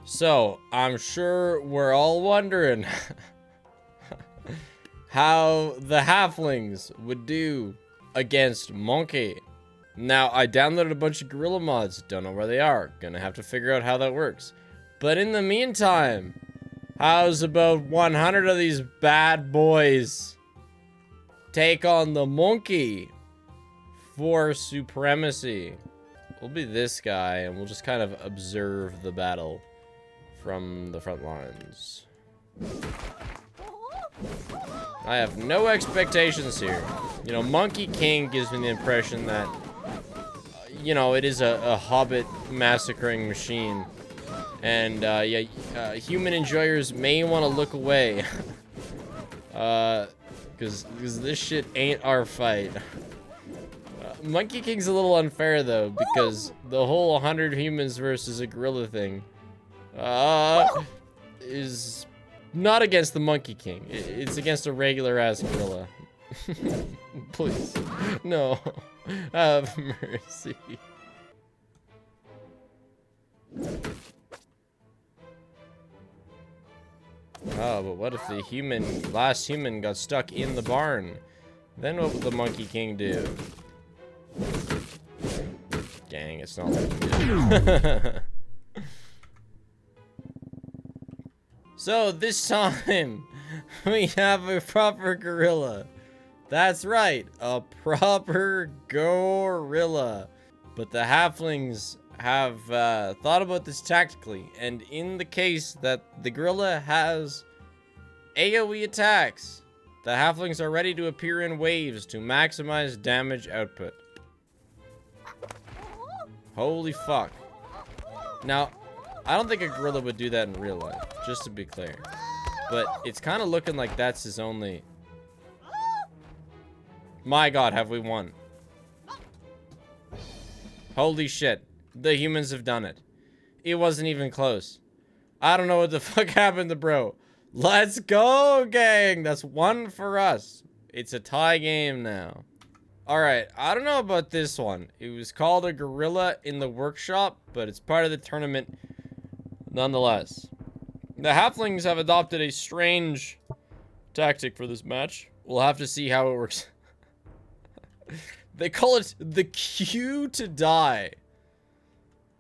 So, I'm sure we're all wondering how the halflings would do against monkey. Now, I downloaded a bunch of gorilla mods. Don't know where they are. Gonna have to figure out how that works. But in the meantime, how's about 100 of these bad boys take on the monkey for supremacy? We'll be this guy, and we'll just kind of observe the battle from the front lines. I have no expectations here. You know, Monkey King gives me the impression that, you know, it is a hobbit massacring machine. And, yeah, human enjoyers may want to look away. Because this shit ain't our fight. Monkey King's a little unfair, though, because the whole 100 humans versus a gorilla thing is not against the Monkey King. It's against a regular-ass gorilla. Please. No. Have mercy. Oh, but what if the last human got stuck in the barn? Then what would the Monkey King do? Dang, it's not looking good. So this time, we have a proper gorilla. That's right, a proper gorilla. But the halflings have thought about this tactically, and in the case that the gorilla has AoE attacks, the halflings are ready to appear in waves to maximize damage output. Holy fuck. Now, I don't think a gorilla would do that in real life, just to be clear. But it's kind of looking like that's his only... My god, have we won? Holy shit. The humans have done it. It wasn't even close. I don't know what the fuck happened to bro. Let's go, gang! That's one for us. It's a tie game now. Alright, I don't know about this one. It was called a gorilla in the workshop, but it's part of the tournament nonetheless. The halflings have adopted a strange tactic for this match. We'll have to see how it works. They call it the Q to die.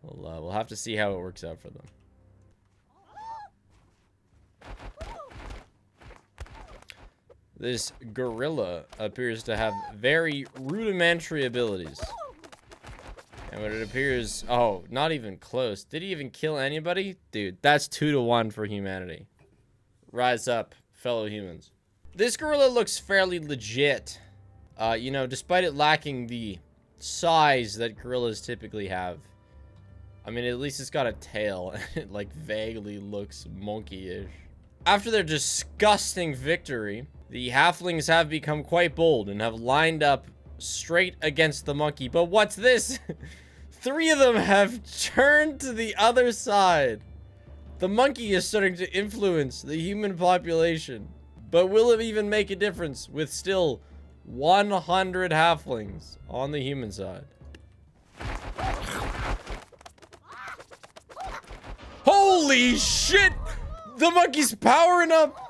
We'll have to see how it works out for them. This gorilla appears to have very rudimentary abilities. And when it appears... Oh, not even close. Did he even kill anybody? Dude, that's 2-1 for humanity. Rise up, fellow humans. This gorilla looks fairly legit. You know, despite it lacking the size that gorillas typically have. I mean, at least it's got a tail, and it, like, vaguely looks monkey-ish. After their disgusting victory, the halflings have become quite bold and have lined up straight against the monkey. But what's this? 3 of them have turned to the other side. The monkey is starting to influence the human population. But will it even make a difference with still 100 halflings on the human side? Holy shit! The monkey's powering up!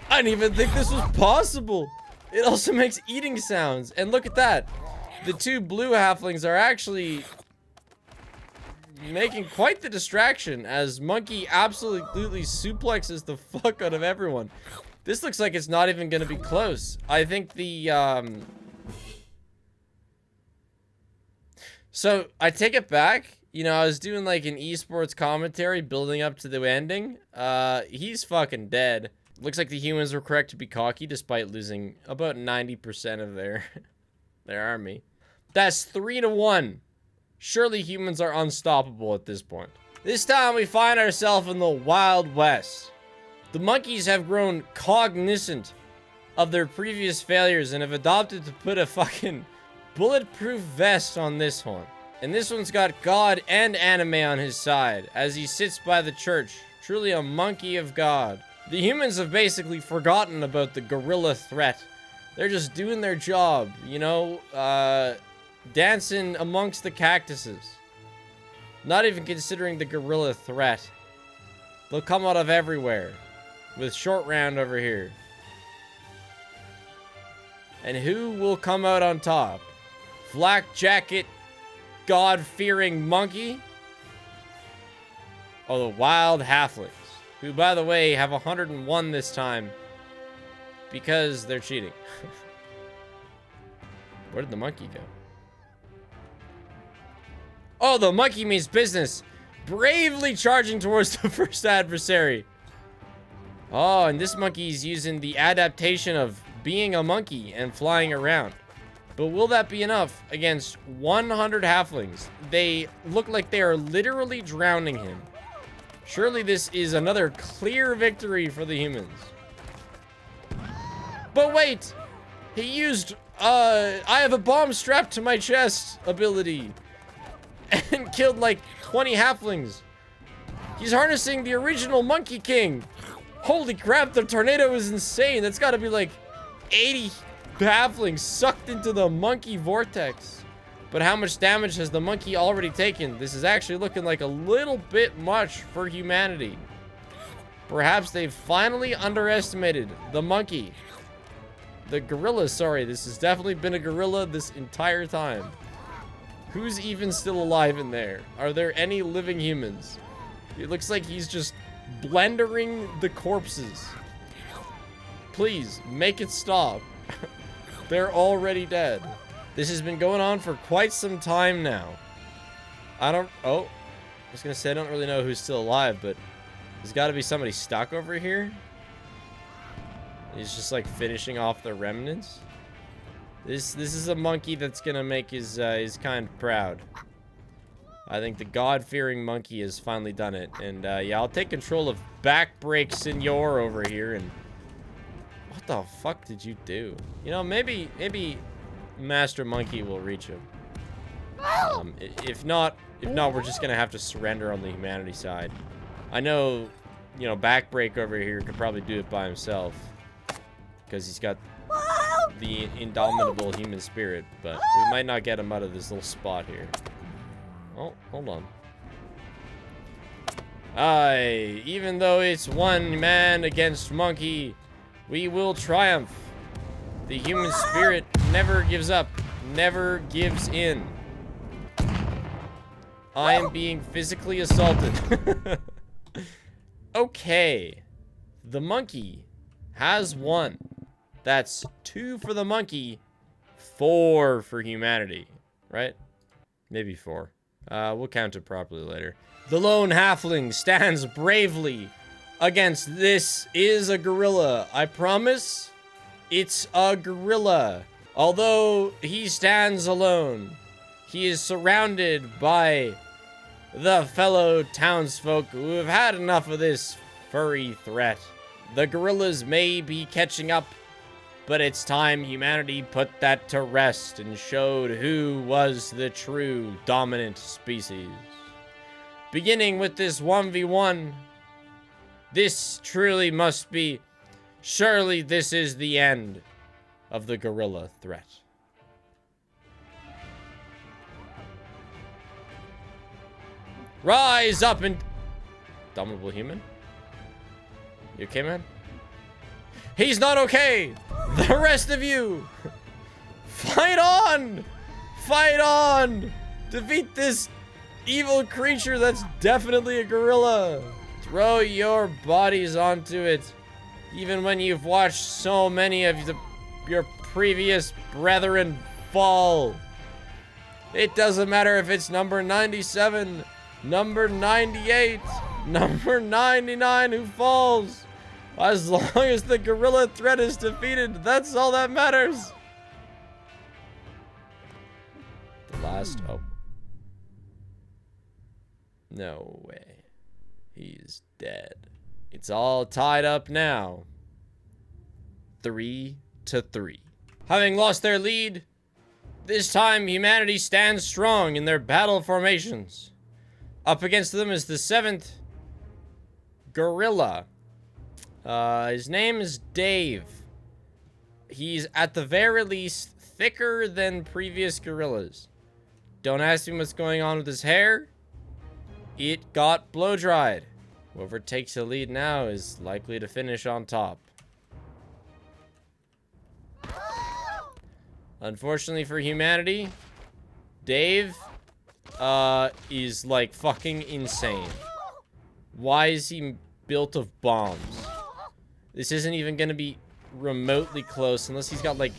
I didn't even think this was possible. It also makes eating sounds. And look at that. The 2 blue halflings are actually making quite the distraction as Monkey absolutely suplexes the fuck out of everyone. This looks like it's not even going to be close. I think the, So, I take it back. You know, I was doing like an esports commentary building up to the ending. He's fucking dead. Looks like the humans were correct to be cocky despite losing about 90% of their army. That's 3-1. Surely humans are unstoppable at this point. This time we find ourselves in the Wild West. The monkeys have grown cognizant of their previous failures and have adopted to put a fucking bulletproof vest on this one. And this one's got God and anime on his side as he sits by the church. Truly a monkey of God. The humans have basically forgotten about the gorilla threat. They're just doing their job, you know, dancing amongst the cactuses. Not even considering the gorilla threat. They'll come out of everywhere. With short round over here. And who will come out on top? Flak jacket, God-fearing monkey? Oh, the wild halflings. Who, by the way, have 101 this time. Because they're cheating. Where did the monkey go? Oh, the monkey means business. Bravely charging towards the first adversary. Oh, and this monkey's using the adaptation of being a monkey and flying around. But will that be enough against 100 halflings? They look like they are literally drowning him. Surely this is another clear victory for the humans. But wait! He used, I have a bomb strapped to my chest ability. And killed like 20 halflings. He's harnessing the original Monkey King. Holy crap, the tornado is insane. That's gotta be like 80 halflings sucked into the monkey vortex. But how much damage has the monkey already taken? This is actually looking like a little bit much for humanity. Perhaps they've finally underestimated the monkey. The gorilla, sorry, this has definitely been a gorilla this entire time. Who's even still alive in there? Are there any living humans? It looks like he's just blendering the corpses. Please, make it stop. They're already dead. This has been going on for quite some time now. Oh, I was gonna say I don't really know who's still alive, but there's gotta be somebody stuck over here. He's just like finishing off the remnants. This is a monkey that's gonna make his kind proud. I think the God-fearing monkey has finally done it. And yeah, I'll take control of Backbreak Senor over here. And what the fuck did you do? You know, maybe Master Monkey will reach him. If not, we're just gonna have to surrender on the humanity side. I know, you know, Backbreak over here could probably do it by himself because he's got the indomitable human spirit, but we might not get him out of this little spot here. Oh, hold on. Aye, even though it's one man against monkey, we will triumph. The human spirit never gives up, never gives in. I am being physically assaulted. Okay. The monkey has won. That's 2 for the monkey, 4 for humanity, right? Maybe 4. We'll count it properly later. The lone halfling stands bravely against this is a gorilla. I promise it's a gorilla. Although he stands alone, he is surrounded by the fellow townsfolk who have had enough of this furry threat. The gorillas may be catching up, but it's time humanity put that to rest and showed who was the true dominant species. Beginning with this 1v1, this truly must be, surely this is the end of the gorilla threat. Rise up and... Dominable human? You okay, man? He's not okay! The rest of you! Fight on! Fight on! Defeat this evil creature that's definitely a gorilla! Throw your bodies onto it. Even when you've watched so many of your previous brethren fall. It doesn't matter if it's number 97, number 98, number 99 who falls. As long as the gorilla threat is defeated, that's all that matters. The last... Oh. No way. He's dead. It's all tied up now. 3-3. Having lost their lead, this time humanity stands strong in their battle formations. Up against them is the 7th gorilla. His name is Dave. He's at the very least thicker than previous gorillas. Don't ask me what's going on with his hair. It got blow dried. Whoever takes the lead now is likely to finish on top. Unfortunately for humanity, Dave is like fucking insane. Why is he built of bombs? This isn't even gonna be remotely close unless he's got like...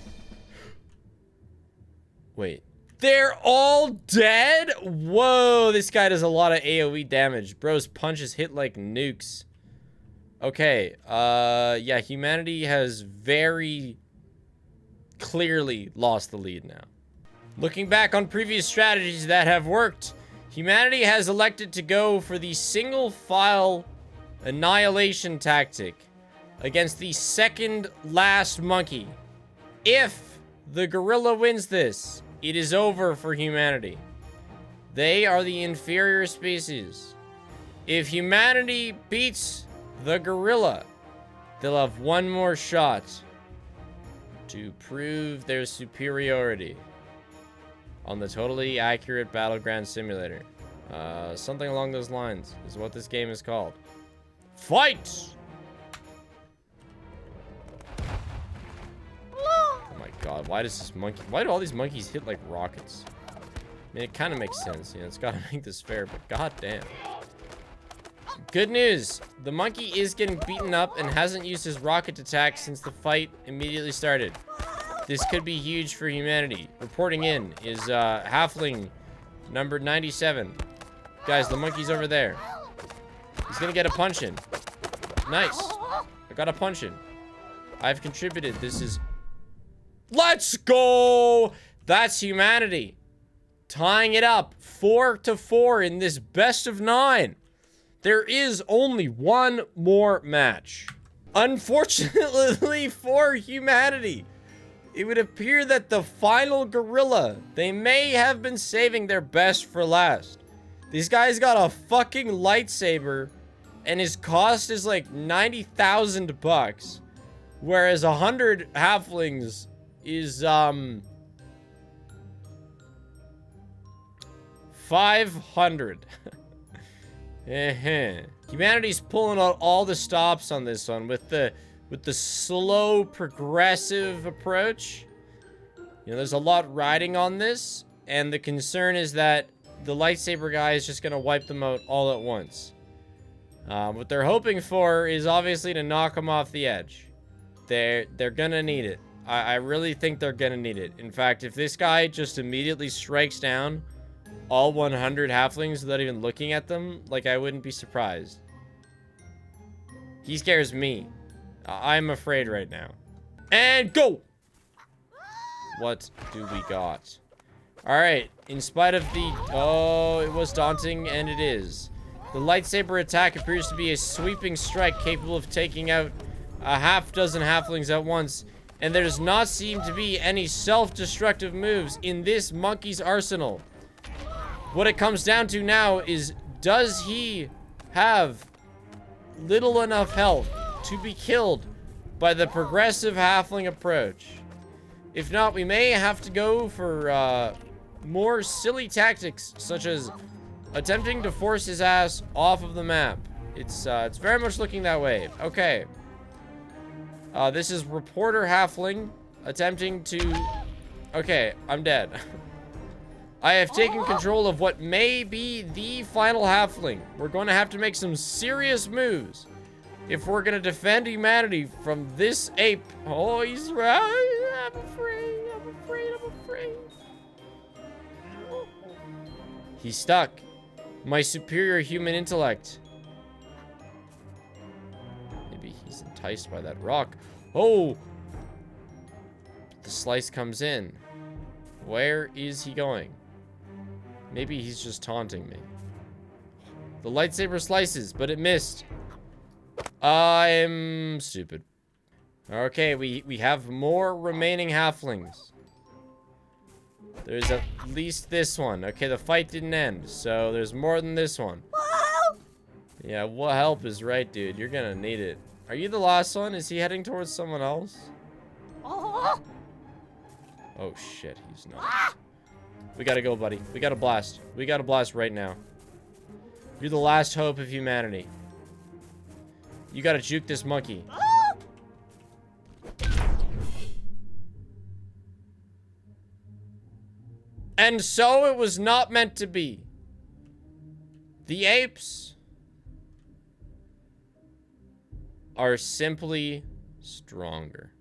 Wait. They're all dead? Whoa, this guy does a lot of AoE damage. Bro's punches hit like nukes. Okay, yeah, humanity has very clearly lost the lead now. Looking back on previous strategies that have worked, humanity has elected to go for the single file annihilation tactic against the second last monkey. If the gorilla wins this, it is over for humanity. They are the inferior species. If humanity beats the gorilla, they'll have one more shot to prove their superiority on the totally accurate battleground simulator. Something along those lines is what this game is called. Fight! Oh my god, why does this monkey... Why do all these monkeys hit like rockets? I mean, it kind of makes sense. You know, it's gotta make this fair, but goddamn. Good news! The monkey is getting beaten up and hasn't used his rocket attack since the fight immediately started. This could be huge for humanity. Reporting in is Halfling number 97. Guys, the monkey's over there. He's gonna get a punch in. Nice. I got a punch in. I've contributed. This is... Let's go! That's humanity. Tying it up 4-4 in this best of 9. There is only one more match. Unfortunately for humanity, it would appear that the final gorilla, they may have been saving their best for last. These guys got a fucking lightsaber and his cost is like 90,000 bucks. Whereas 100 halflings is 500. Humanity's pulling out all the stops on this one with the slow progressive approach. You know, there's a lot riding on this, and the concern is that the lightsaber guy is just gonna wipe them out all at once. What they're hoping for is obviously to knock them off the edge. They're gonna need it. I really think they're gonna need it. In fact, if this guy just immediately strikes down all 100 halflings without even looking at them, like, I wouldn't be surprised. He scares me. I'm afraid right now. And go! What do we got? Alright, in spite of the... Oh, it was daunting, and it is. The lightsaber attack appears to be a sweeping strike capable of taking out a half dozen halflings at once, and there does not seem to be any self-destructive moves in this monkey's arsenal. What it comes down to now is, does he have little enough health to be killed by the progressive halfling approach? If not, we may have to go for more silly tactics, such as attempting to force his ass off of the map. It's very much looking that way. Okay. This is Reporter Halfling attempting to... Okay, I'm dead. I have taken control of what may be the final halfling. We're going to have to make some serious moves if we're going to defend humanity from this ape. Oh, he's right. I'm afraid. I'm afraid. He's stuck. My superior human intellect. Maybe he's enticed by that rock. Oh! The slice comes in. Where is he going? Maybe he's just taunting me. The lightsaber slices, but it missed. I'm stupid. Okay, we have more remaining halflings. There's at least this one. Okay, the fight didn't end, so there's more than this one. Yeah, what help is right, dude. You're gonna need it. Are you the last one? Is he heading towards someone else? Oh, shit, he's not. We gotta go, buddy. We gotta blast. We gotta blast right now. You're the last hope of humanity. You gotta juke this monkey. And so it was not meant to be. The apes are simply stronger.